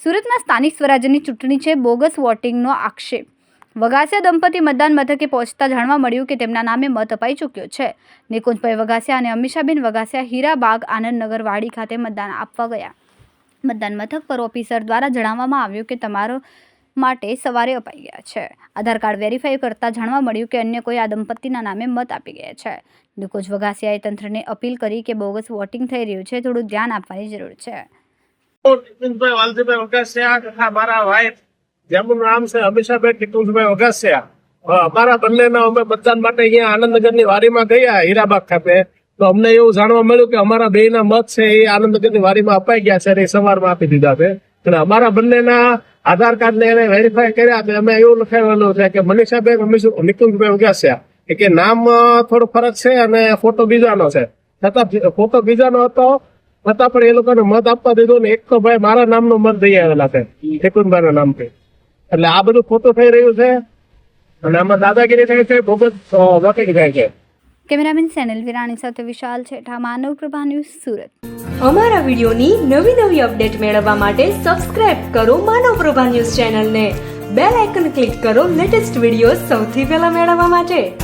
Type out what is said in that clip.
સુરતમાં સ્થાનિક સ્વરાજ્યની ચૂંટણી છે, બોગસ વોટિંગનો આક્ષેપ. વઘાસિયા દંપતી મતદાન મથકે પહોંચતા જાણવા મળ્યું કે તેમના નામે મત અપાઈ ચૂક્યો છે. નિકુંજભાઈ વઘાસિયા અને અમીષાબેન વઘાસિયા હીરાબાગ આનંદનગર વાડી ખાતે મતદાન આપવા ગયા. મતદાન મથક પર ઓફિસર દ્વારા જણાવવામાં આવ્યું કે તમારો માટે સવારે અપાઈ ગયા છે. આધાર કાર્ડ વેરીફાઈ કરતા જાણવા મળ્યું કે અન્ય કોઈ આ દંપતીના નામે મત આપી ગયા છે. નિકુંજ વઘાસિયાએ તંત્રને અપીલ કરી કે બોગસ વોટિંગ થઈ રહ્યું છે, થોડું ધ્યાન આપવાની જરૂર છે. નિકુંજભાઈ વાલજીભાઈ વઘાસિયા તથા મારા વાઇફ જેમનું નામ છે અમીષાબેન નિકુંજભાઈ વઘાસિયા, અમારા બંનેના અમે મતદાન માટે અહીંયા આનંદનગરની વાડીમાં ગયા હીરાબાગ ખાતે. તો અમને એવું જાણવા મળ્યું કે અમારા બેયના મત છે એ આનંદનગરની વાડીમાં અપાઈ ગયા છે અને સવારમાં આપી દીધા છે. અને અમારા બંનેના આધાર કાર્ડ ને એને વેરીફાઈ કર્યા તો અમે એવું લખાવેલું છે કે મનીષાબેન નિકુંજભાઈ વઘાસિયા કે નામ થોડો ફરક છે અને ફોટો બીજાનો છે. છતાં ફોટો બીજાનો હતો છતાં પણ એ લોકોને મત આપવા દીધો ને એક તો ભાઈ મારા નામનો મત દઈ આવેલા છે નિકુંજભાઈના નામથી. એટલે આ બધું ખોટું થઈ રહ્યું છે અને આમાં દાદાગીરી થઈ છે, બોગસ વોટિંગ થાય છે. કેમેરામેન સેનલ વિરાણી સાથે વિશાલ છેઠા, માનવ પ્રભા ન્યૂઝ, સુરત. અમારા વિડીયોની નવી અપડેટ મેળવવા માટે સબસ્ક્રાઇબ કરો માનવ પ્રભા ન્યૂઝ ચેનલને. બેલ આઇકન ક્લિક કરો લેટેસ્ટ વિડીયો સૌથી પહેલા મેળવવા માટે.